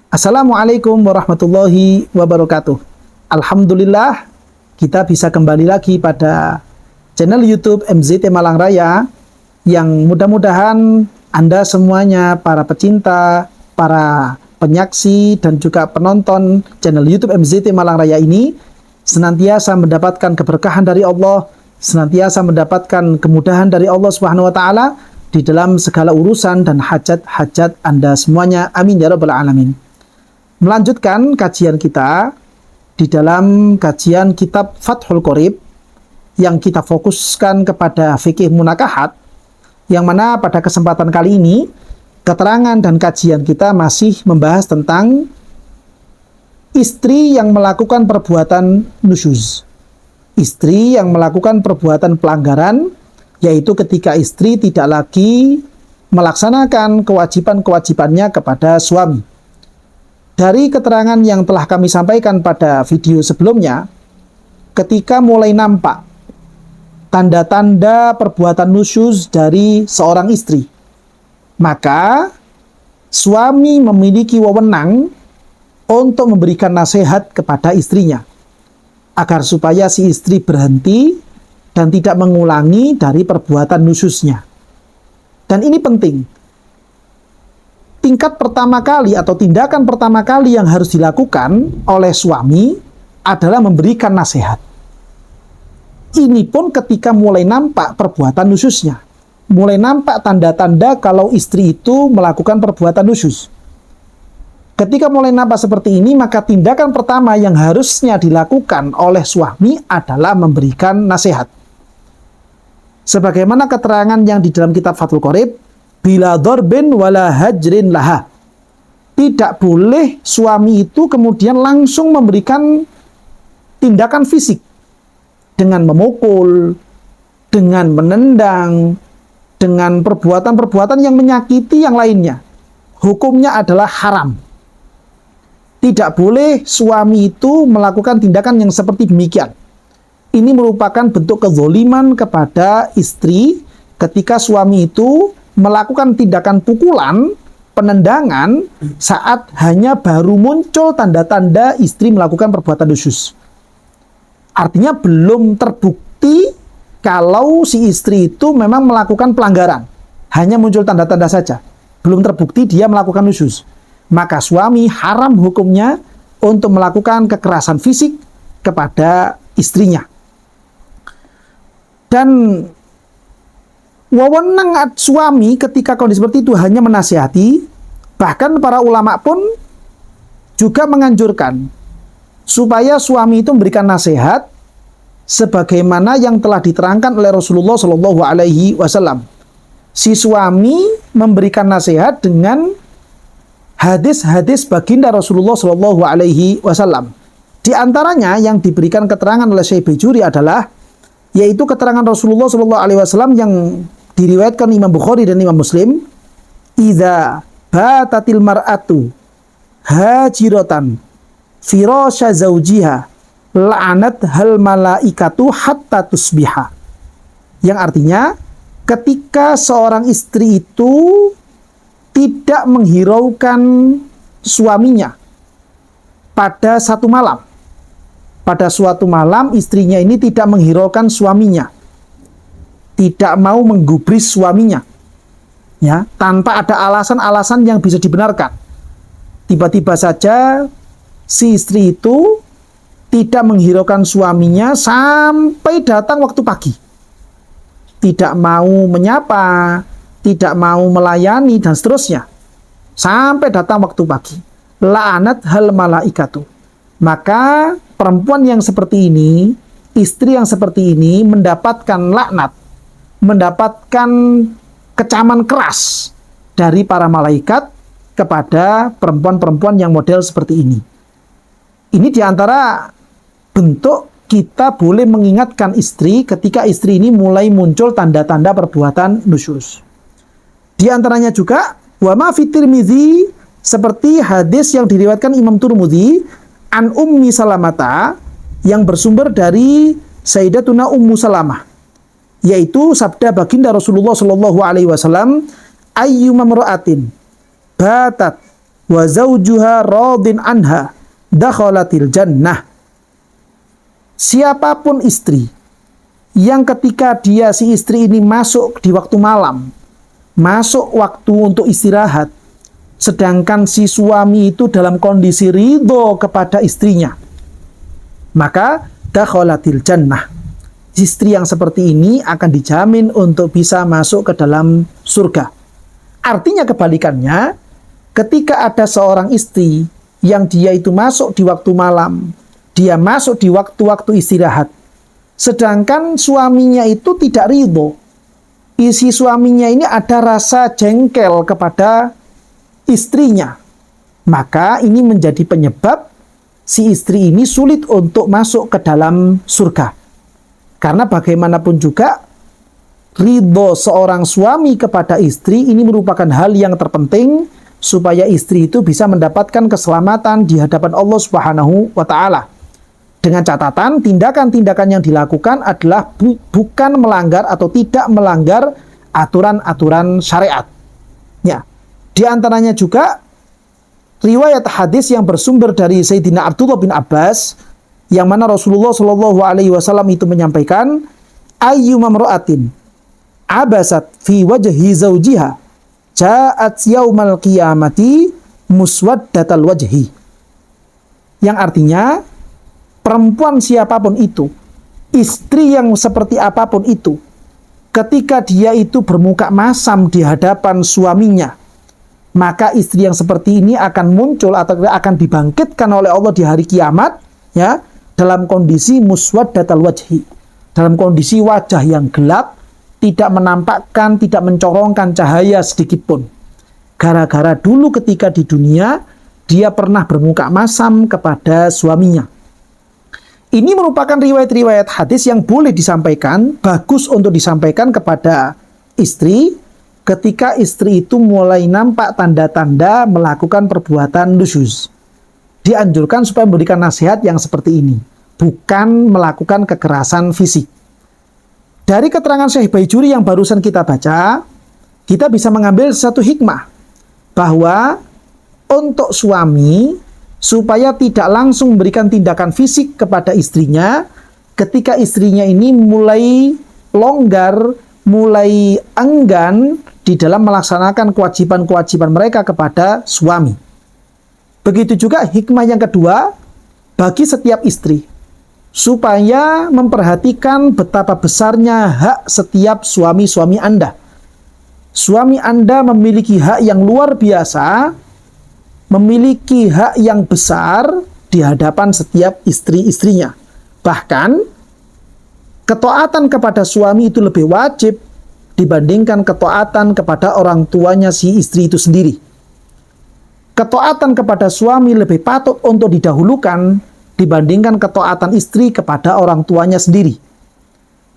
Assalamualaikum warahmatullahi wabarakatuh. Alhamdulillah, kita bisa kembali lagi pada channel YouTube MZT Malang Raya yang mudah-mudahan Anda semuanya, para pecinta, para penyaksi, dan juga penonton channel YouTube MZT Malang Raya ini senantiasa mendapatkan keberkahan dari Allah, senantiasa mendapatkan kemudahan dari Allah Subhanahu wa Ta'ala di dalam segala urusan dan hajat-hajat Anda semuanya. Amin ya rabbal alamin. Melanjutkan kajian kita di dalam kajian kitab Fathul Qorib yang kita fokuskan kepada fikih munakahat, yang mana pada kesempatan kali ini keterangan dan kajian kita masih membahas tentang istri yang melakukan perbuatan nusyuz. Istri yang melakukan perbuatan pelanggaran, yaitu ketika istri tidak lagi melaksanakan kewajiban-kewajibannya kepada suami. Dari keterangan yang telah kami sampaikan pada video sebelumnya, ketika mulai nampak tanda-tanda perbuatan nusyuz dari seorang istri, maka suami memiliki wewenang untuk memberikan nasihat kepada istrinya, agar supaya si istri berhenti dan tidak mengulangi dari perbuatan nusyuznya. Dan ini penting. Tingkat pertama kali atau tindakan pertama kali yang harus dilakukan oleh suami adalah memberikan nasihat. Ini pun ketika mulai nampak perbuatan nusyuznya. Mulai nampak tanda-tanda kalau istri itu melakukan perbuatan nusyuz. Ketika mulai nampak seperti ini, maka tindakan pertama yang harusnya dilakukan oleh suami adalah memberikan nasihat. Sebagaimana keterangan yang di dalam kitab Fathul Qorib, bila dharbin wala hajrin laha. Tidak boleh suami itu kemudian langsung memberikan tindakan fisik dengan memukul, dengan menendang, dengan perbuatan-perbuatan yang menyakiti yang lainnya. Hukumnya adalah haram. Tidak boleh suami itu melakukan tindakan yang seperti demikian. Ini merupakan bentuk kezoliman kepada istri ketika suami itu melakukan tindakan pukulan, penendangan saat hanya baru muncul tanda-tanda istri melakukan perbuatan nusyuz. Artinya belum terbukti kalau si istri itu memang melakukan pelanggaran. Hanya muncul tanda-tanda saja. Belum terbukti dia melakukan nusyuz. Maka suami haram hukumnya untuk melakukan kekerasan fisik kepada istrinya. Dan wewenang suami ketika kondisi seperti itu hanya menasihati. Bahkan para ulama pun juga menganjurkan supaya suami itu memberikan nasihat sebagaimana yang telah diterangkan oleh Rasulullah Shallallahu Alaihi Wasallam. Si suami memberikan nasihat dengan hadis-hadis baginda Rasulullah Shallallahu Alaihi Wasallam. Di antaranya yang diberikan keterangan oleh Syekh Bajuri adalah yaitu keterangan Rasulullah Shallallahu Alaihi Wasallam yang diriwayatkan Imam Bukhari dan Imam Muslim, idza batatil mar'atu hajiratan firasya zaujiha la'anat hal malaikatu hatta tusbiha. Yang artinya, ketika seorang istri itu tidak menghiraukan suaminya pada satu malam, pada suatu malam istrinya ini tidak menghiraukan suaminya, tidak mau menggubris suaminya, ya, tanpa ada alasan-alasan yang bisa dibenarkan. Tiba-tiba saja si istri itu tidak menghiraukan suaminya sampai datang waktu pagi. Tidak mau menyapa, tidak mau melayani, dan seterusnya. Sampai datang waktu pagi. La'anat hal malaikatu. Maka perempuan yang seperti ini, istri yang seperti ini mendapatkan laknat, mendapatkan kecaman keras dari para malaikat kepada perempuan-perempuan yang model seperti ini. Ini diantara bentuk kita boleh mengingatkan istri ketika istri ini mulai muncul tanda-tanda perbuatan nusyuz. Di antaranya juga wa ma fi Tirmizi, seperti hadis yang diriwayatkan Imam Tirmizi an Ummi Salamata yang bersumber dari Sayyidatuna Ummu Salamah, yaitu sabda baginda Rasulullah Shallallahu Alaihi Wasallam, ayyuma mar'atin batat wa zawjuha radin anha dakhalatil jannah. Siapapun istri yang ketika dia si istri ini masuk di waktu malam, masuk waktu untuk istirahat, sedangkan si suami itu dalam kondisi ridho kepada istrinya, maka dakhalatil jannah. Istri yang seperti ini akan dijamin untuk bisa masuk ke dalam surga. Artinya kebalikannya, ketika ada seorang istri yang dia itu masuk di waktu malam, dia masuk di waktu-waktu istirahat, sedangkan suaminya itu tidak ridho. Isi suaminya ini ada rasa jengkel kepada istrinya. Maka ini menjadi penyebab si istri ini sulit untuk masuk ke dalam surga. Karena bagaimanapun juga, ridho seorang suami kepada istri ini merupakan hal yang terpenting supaya istri itu bisa mendapatkan keselamatan di hadapan Allah Subhanahu wa Ta'ala. Dengan catatan, tindakan-tindakan yang dilakukan adalah bukan melanggar atau tidak melanggar aturan-aturan syariat. Ya, di antaranya juga riwayat hadis yang bersumber dari Sayyidina Abdullah bin Abbas, yang mana Rasulullah Shallallahu Alaihi Wasallam itu menyampaikan, ayyuma mra'atin abasat fi wajhi zawjiha ja'at yaumal qiyamati muswaddatal wajhi. Yang artinya, perempuan siapapun itu, istri yang seperti apapun itu, ketika dia itu bermuka masam di hadapan suaminya, maka istri yang seperti ini akan muncul atau akan dibangkitkan oleh Allah di hari kiamat, ya, dalam kondisi muswaddatal wajhi, dalam kondisi wajah yang gelap, tidak menampakkan, tidak mencorongkan cahaya sedikit pun. Gara-gara dulu ketika di dunia, dia pernah bermuka masam kepada suaminya. Ini merupakan riwayat-riwayat hadis yang boleh disampaikan, bagus untuk disampaikan kepada istri, ketika istri itu mulai nampak tanda-tanda melakukan perbuatan nusyuz. Dianjurkan supaya memberikan nasihat yang seperti ini, bukan melakukan kekerasan fisik. Dari keterangan Syekh Baijuri yang barusan kita baca, kita bisa mengambil satu hikmah, bahwa untuk suami, supaya tidak langsung memberikan tindakan fisik kepada istrinya, ketika istrinya ini mulai longgar, mulai enggan di dalam melaksanakan kewajiban-kewajiban mereka kepada suami. Begitu juga hikmah yang kedua, bagi setiap istri, supaya memperhatikan betapa besarnya hak setiap suami-suami Anda. Suami Anda memiliki hak yang luar biasa, memiliki hak yang besar di hadapan setiap istri-istrinya. Bahkan, ketaatan kepada suami itu lebih wajib dibandingkan ketaatan kepada orang tuanya si istri itu sendiri. Ketaatan kepada suami lebih patut untuk didahulukan dibandingkan ketaatan istri kepada orang tuanya sendiri.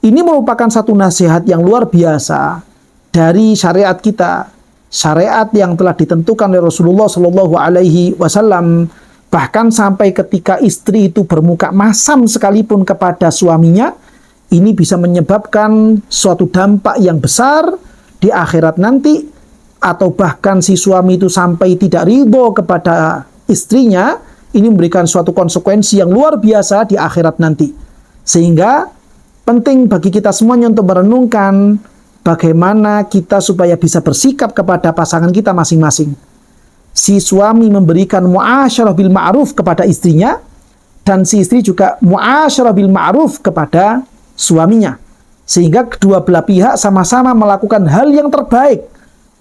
Ini merupakan satu nasihat yang luar biasa dari syariat kita, syariat yang telah ditentukan oleh Rasulullah Shallallahu Alaihi Wasallam. Bahkan sampai ketika istri itu bermuka masam sekalipun kepada suaminya, ini bisa menyebabkan suatu dampak yang besar di akhirat nanti, atau bahkan si suami itu sampai tidak ridho kepada istrinya, ini memberikan suatu konsekuensi yang luar biasa di akhirat nanti. Sehingga penting bagi kita semuanya untuk merenungkan bagaimana kita supaya bisa bersikap kepada pasangan kita masing-masing. Si suami memberikan muasyarah bil ma'ruf kepada istrinya, dan si istri juga muasyarah bil ma'ruf kepada suaminya. Sehingga kedua belah pihak sama-sama melakukan hal yang terbaik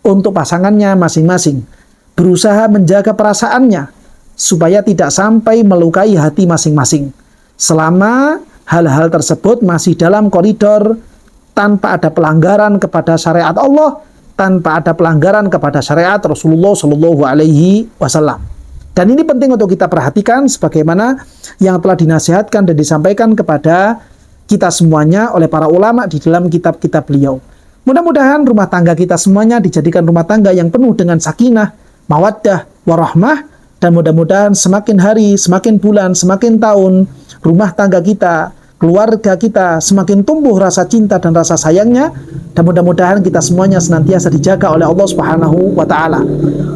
untuk pasangannya masing-masing, berusaha menjaga perasaannya supaya tidak sampai melukai hati masing-masing. Selama hal-hal tersebut masih dalam koridor tanpa ada pelanggaran kepada syariat Allah, tanpa ada pelanggaran kepada syariat Rasulullah Shallallahu Alaihi Wasallam. Dan ini penting untuk kita perhatikan sebagaimana yang telah dinasihatkan dan disampaikan kepada kita semuanya oleh para ulama di dalam kitab-kitab beliau. Mudah-mudahan rumah tangga kita semuanya dijadikan rumah tangga yang penuh dengan sakinah, mawaddah, warahmah, dan mudah-mudahan semakin hari, semakin bulan, semakin tahun, rumah tangga kita keluarga kita semakin tumbuh rasa cinta dan rasa sayangnya, dan mudah-mudahan kita semuanya senantiasa dijaga oleh Allah Subhanahu wa Ta'ala.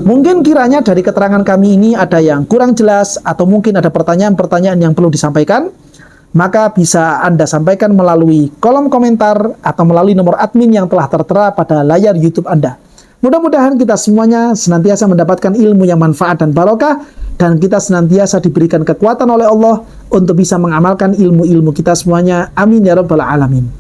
Mungkin kiranya dari keterangan kami ini ada yang kurang jelas, atau mungkin ada pertanyaan-pertanyaan yang perlu disampaikan, maka bisa Anda sampaikan melalui kolom komentar atau melalui nomor admin yang telah tertera pada layar YouTube Anda. Mudah-mudahan kita semuanya senantiasa mendapatkan ilmu yang manfaat dan barokah, dan kita senantiasa diberikan kekuatan oleh Allah untuk bisa mengamalkan ilmu-ilmu kita semuanya. Amin ya rabbal alamin.